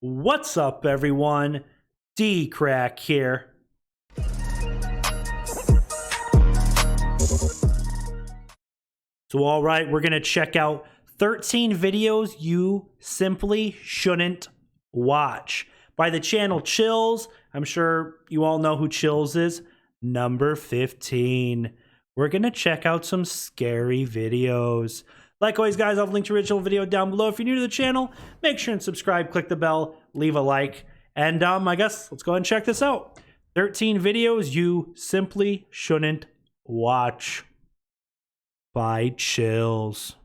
What's up, everyone? DKRACK here. So, all right, we're going to check out 13 videos you simply shouldn't watch by the channel Chills. I'm sure you all know who Chills is. Number 15. We're going to check out some scary videos. Like always, guys, I'll link to the original video down below. If you're new to the channel, make sure and subscribe, click the bell, leave a like. And I guess let's go ahead and check this out. 13 videos you simply shouldn't watch by Chills.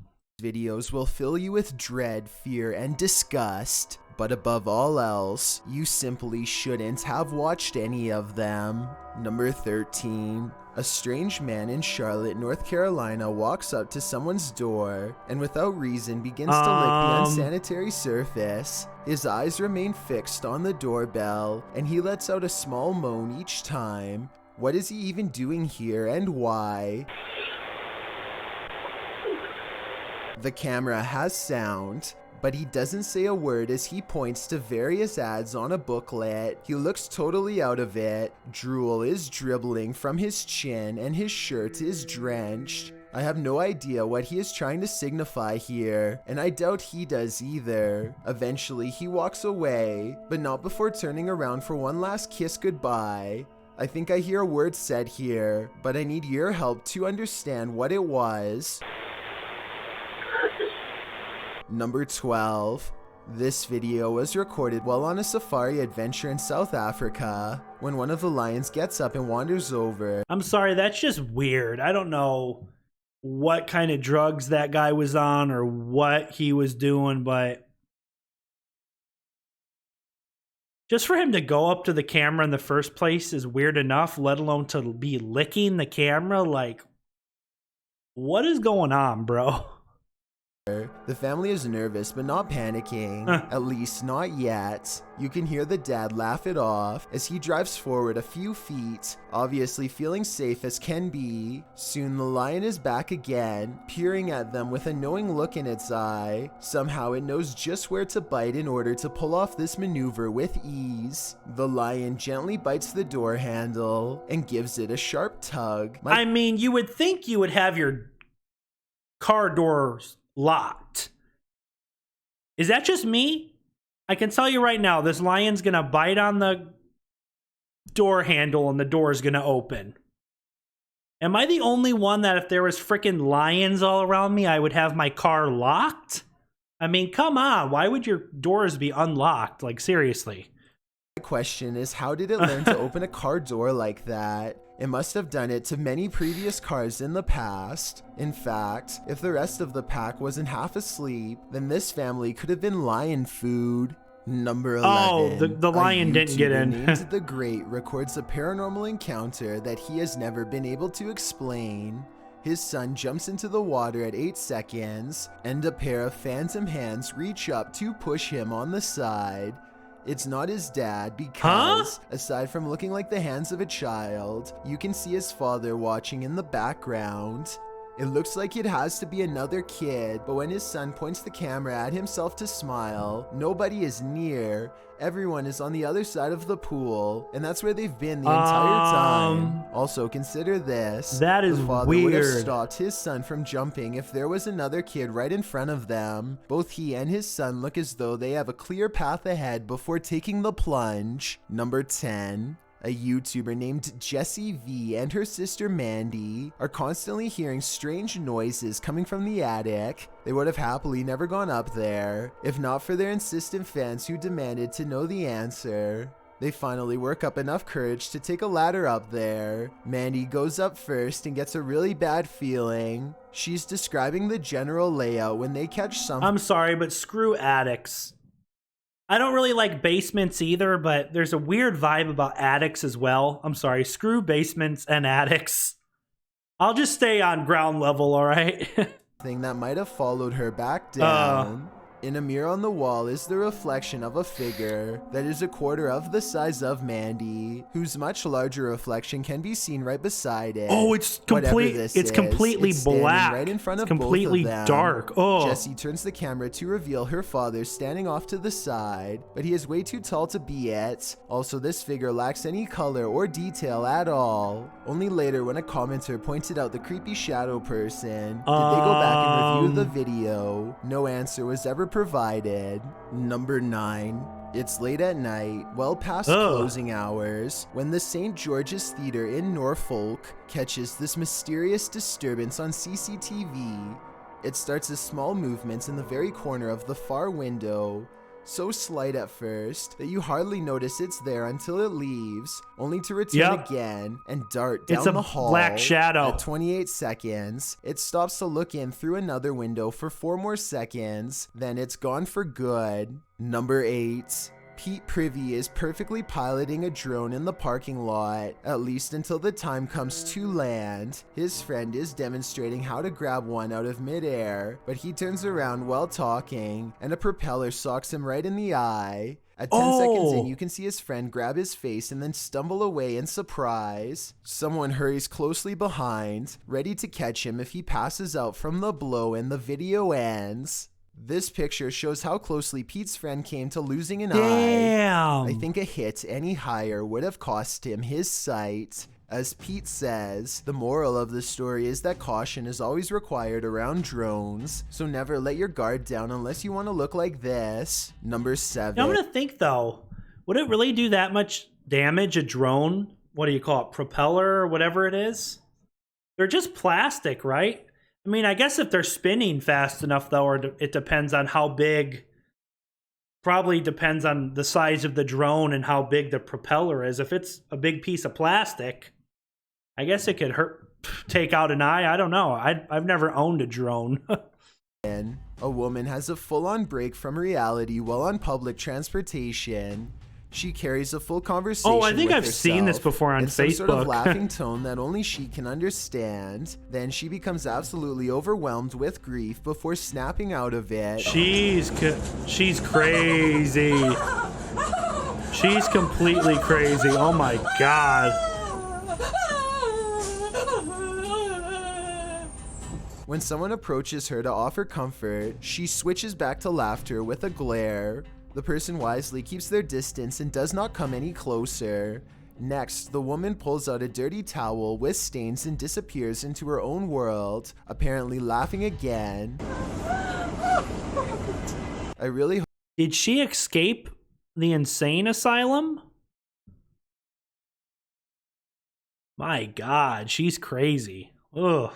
Videos will fill you with dread, fear, and disgust. But above all else, you simply shouldn't have watched any of them. Number 13. A strange man in Charlotte, North Carolina walks up to someone's door and without reason begins to lick the unsanitary surface. His eyes remain fixed on the doorbell and he lets out a small moan each time. What is he even doing here and why? The camera has sound, but he doesn't say a word as he points to various ads on a booklet. He looks totally out of it. Drool is dribbling from his chin and his shirt is drenched. I have no idea what he is trying to signify here, and I doubt he does either. Eventually, he walks away, but not before turning around for one last kiss goodbye. I think I hear a word said here, but I need your help to understand what it was. Number 12. This video was recorded while on a safari adventure in South Africa when one of the lions gets up and wanders over. I'm sorry, that's just weird. I don't know what kind of drugs that guy was on or what he was doing, but just for him to go up to the camera in the first place is weird enough, let alone to be licking the camera. Like, what is going on, bro? The family is nervous but not panicking, at least not yet. You can hear the dad laugh it off as he drives forward a few feet, obviously feeling safe as can be. Soon the lion is back again, peering at them with a knowing look in its eye. Somehow it knows just where to bite in order to pull off this maneuver with ease. The lion gently bites the door handle and gives it a sharp tug. I mean, you would think you would have your car doors locked. Is that just me? I can tell you right now, this lion's gonna bite on the door handle and the door's gonna open. Am I the only one that if there was freaking lions all around me, I would have my car locked? I mean, come on. Why would your doors be unlocked? Like, seriously. My question is, how did it learn to open a car door like that? It must have done it to many previous cars in the past. In fact, if the rest of the pack wasn't half asleep, then this family could have been lion food. Number 11. Oh, the lion didn't get in. named The Great records a paranormal encounter that he has never been able to explain. His son jumps into the water at 8 seconds, and a pair of phantom hands reach up to push him on the side. It's not his dad because, aside from looking like the hands of a child, you can see his father watching in the background. It looks like it has to be another kid, but when his son points the camera at himself to smile, nobody is near. Everyone is on the other side of the pool, and that's where they've been the entire time. Also, consider this. That is the father weird. would have stopped his son from jumping if there was another kid right in front of them. Both he and his son look as though they have a clear path ahead before taking the plunge. Number 10. A YouTuber named Jessie V and her sister Mandy are constantly hearing strange noises coming from the attic. They would have happily never gone up there, if not for their insistent fans who demanded to know the answer. They finally work up enough courage to take a ladder up there. Mandy goes up first and gets a really bad feeling. She's describing the general layout when they catch something. I'm sorry, but screw attics. I don't really like basements either, but there's a weird vibe about attics as well. I'm sorry, screw basements and attics. I'll just stay on ground level, all right? Thing that might have followed her back down. In a mirror on the wall is the reflection of a figure that is a quarter of the size of Mandy, whose much larger reflection can be seen right beside it. Oh, it's completely black. Right in front of completely both of them. dark. Oh. Jessie turns the camera to reveal her father standing off to the side, but he is way too tall to be it. Also, this figure lacks any color or detail at all. Only later, when a commenter pointed out the creepy shadow person, did they go back and review the video. No answer was ever provided. Number 9. It's late at night, well past closing hours, when the St. George's Theatre in Norfolk catches this mysterious disturbance on CCTV. It starts as small movements in the very corner of the far window, so slight at first that you hardly notice it's there until it leaves, only to return again and dart down the hall. Black shadow. At 28 seconds, it stops to look in through another window for 4 more seconds, then it's gone for good. Number 8. Pete Privy is perfectly piloting a drone in the parking lot, at least until the time comes to land. His friend is demonstrating how to grab one out of midair, but he turns around while talking, and a propeller socks him right in the eye. At 10 seconds in, you can see his friend grab his face and then stumble away in surprise. Someone hurries closely behind, ready to catch him if he passes out from the blow, and the video ends. This picture shows how closely Pete's friend came to losing an eye. I think a hit any higher would have cost him his sight. As Pete says, the moral of the story is that caution is always required around drones, so never let your guard down unless you want to look like this. Number 7. I'm gonna think though, would it really do that much damage, a drone? What do you call it, propeller or whatever it is? They're just plastic, right? I mean, I guess if they're spinning fast enough, though, or it depends on how big, probably depends on the size of the drone and how big the propeller is. If it's a big piece of plastic, I guess it could take out an eye. I don't know. I've never owned a drone. A woman has a full-on break from reality while on public transportation. She carries a full conversation. Oh, I think I've seen this before on Facebook. Some sort of laughing tone that only she can understand. Then she becomes absolutely overwhelmed with grief before snapping out of it. She's crazy. She's completely crazy. Oh my God. When someone approaches her to offer comfort, she switches back to laughter with a glare. The person wisely keeps their distance and does not come any closer. Next, the woman pulls out a dirty towel with stains and disappears into her own world, apparently laughing again. I really Did she escape the insane asylum? My God, she's crazy. Ugh.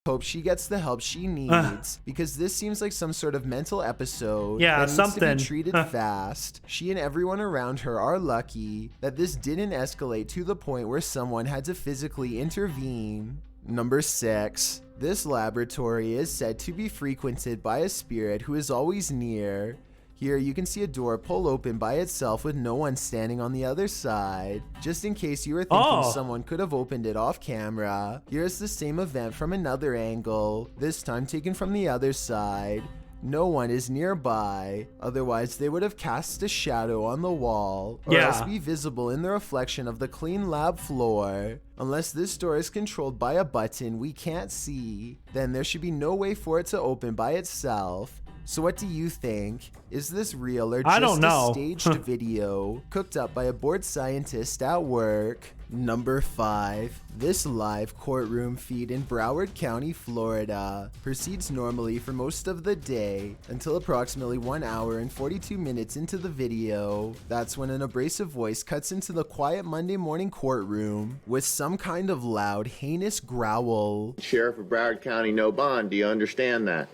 hope she gets the help she needs, because this seems like some sort of mental episode that needs to be treated fast. She and everyone around her are lucky that this didn't escalate to the point where someone had to physically intervene. Number 6. This laboratory is said to be frequented by a spirit who is always near. Here you can see a door pull open by itself with no one standing on the other side. Just in case you were thinking someone could have opened it off camera, here's the same event from another angle, this time taken from the other side. No one is nearby, otherwise they would have cast a shadow on the wall, or else be visible in the reflection of the clean lab floor. Unless this door is controlled by a button we can't see, then there should be no way for it to open by itself. So what do you think? Is this real or just a staged video cooked up by a bored scientist at work? Number 5. This live courtroom feed in Broward County, Florida proceeds normally for most of the day until approximately 1 hour and 42 minutes into the video. That's when an abrasive voice cuts into the quiet Monday morning courtroom with some kind of loud, heinous growl. Sheriff of Broward County, no bond. Do you understand that?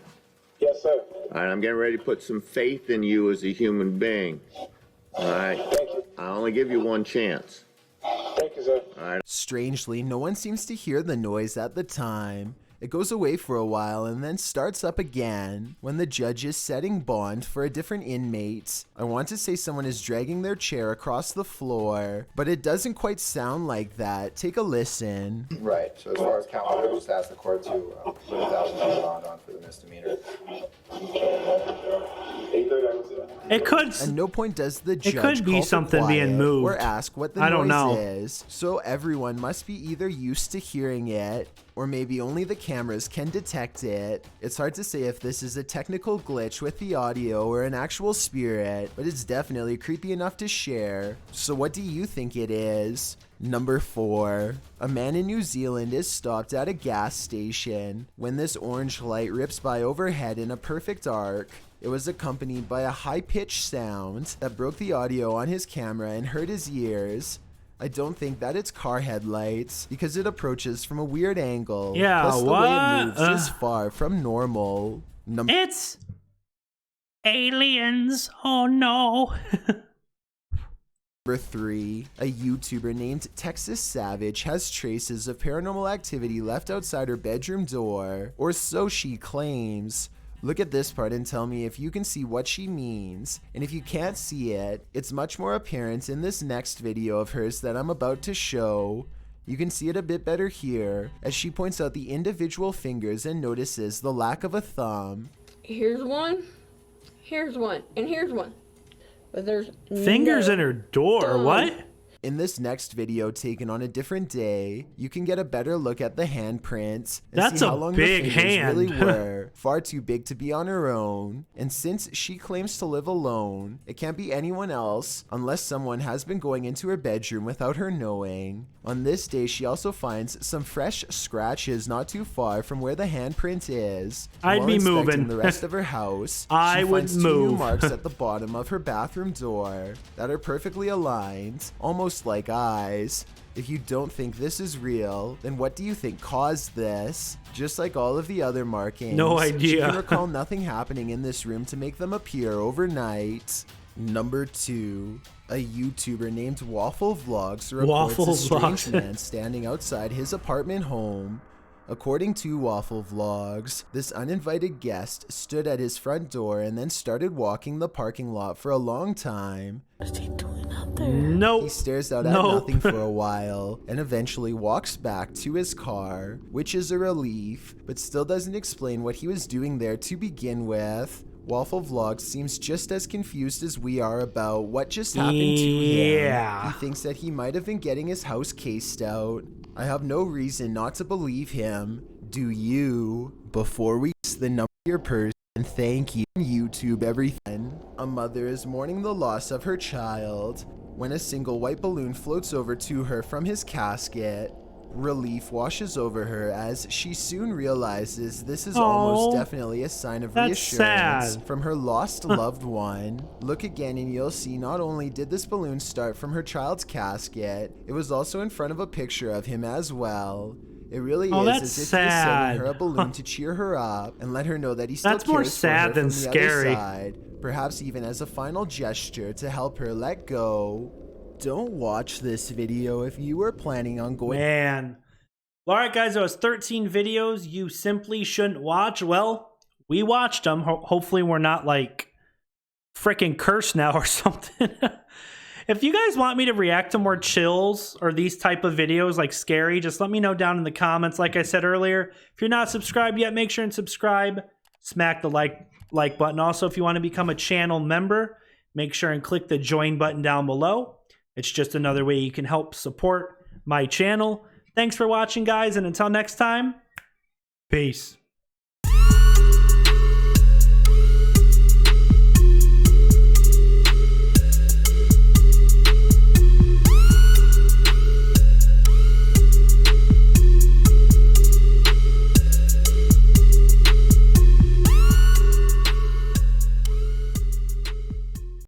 Yes, sir. All right, I'm getting ready to put some faith in you as a human being. All right? Thank you. I only give you one chance. Thank you, sir. All right. Strangely, no one seems to hear the noise at the time, It goes away for a while and then starts up again when the judge is setting bond for a different inmate. I want to say someone is dragging their chair across the floor, but it doesn't quite sound like that. Take a listen. Right. So as far as count, I would just ask the court to put $1,000 bond on for the misdemeanor. It could. At no point does the judge could be call for something being quiet moved. or ask what the I don't noise know. is. So everyone must be either used to hearing it, or maybe only the cameras can detect it. It's hard to say if this is a technical glitch with the audio or an actual spirit, but it's definitely creepy enough to share. So what do you think it is? Number 4. A man in New Zealand is stopped at a gas station when this orange light rips by overhead in a perfect arc. It was accompanied by a high-pitched sound that broke the audio on his camera and hurt his ears. I don't think that it's car headlights because it approaches from a weird angle. Yeah, Plus the way it what? moves is far from normal. It's aliens. Oh no. Number 3, a YouTuber named Texas Savage has traces of paranormal activity left outside her bedroom door, or so she claims. Look at this part and tell me if you can see what she means. And if you can't see it, it's much more apparent in this next video of hers that I'm about to show. You can see it a bit better here, as she points out the individual fingers and notices the lack of a thumb. Here's one, and here's one. But there's Fingers no in her door. thumb. What? In this next video taken on a different day, you can get a better look at the handprints and That's see a how long big the fingers hand. really were. Far too big to be on her own. And since she claims to live alone, it can't be anyone else unless someone has been going into her bedroom without her knowing. On this day, she also finds some fresh scratches not too far from where the handprint is. I'd While be inspecting moving. the rest of her house, I she would finds 2 new move. marks at the bottom of her bathroom door that are perfectly aligned, almost like eyes. If you don't think this is real, then what do you think caused this? Just like all of the other markings, No she idea. can recall nothing happening in this room to make them appear overnight. Number 2. A YouTuber named Waffle Vlogs reports Waffle a strange Vlogs. man standing outside his apartment home. According to Waffle Vlogs, this uninvited guest stood at his front door and then started walking the parking lot for a long time. What's he doing out there? Nope. He stares out at No. nothing for a while and eventually walks back to his car, which is a relief, but still doesn't explain what he was doing there to begin with. Waffle Vlogs seems just as confused as we are about what just happened to him. Yeah. He thinks that he might have been getting his house cased out. I have no reason not to believe him. Do you? Before we use the number of your person, thank you. YouTube everything. A mother is mourning the loss of her child when a single white balloon floats over to her from his casket. Relief washes over her as she soon realizes this is almost Aw, definitely a sign of that's reassurance sad. from her lost loved one. Look again and you'll see not only did this balloon start from her child's casket, it was also in front of a picture of him as well. It really Oh, is that's as if he was sad. sending her a balloon to cheer her up and let her know that he still That's more cares sad for her than from the scary. other side, perhaps even as a final gesture to help her let go. Don't watch this video if you were planning on going. Man. All right, guys, that was 13 videos you simply shouldn't watch. Well, we watched them. Hopefully we're not like freaking cursed now or something. If you guys want me to react to more chills or these type of videos like scary, just let me know down in the comments. Like I said earlier, if you're not subscribed yet, make sure and subscribe. Smack the like button. Also, if you want to become a channel member, make sure and click the join button down below. It's just another way you can help support my channel. Thanks for watching, guys, and until next time, peace.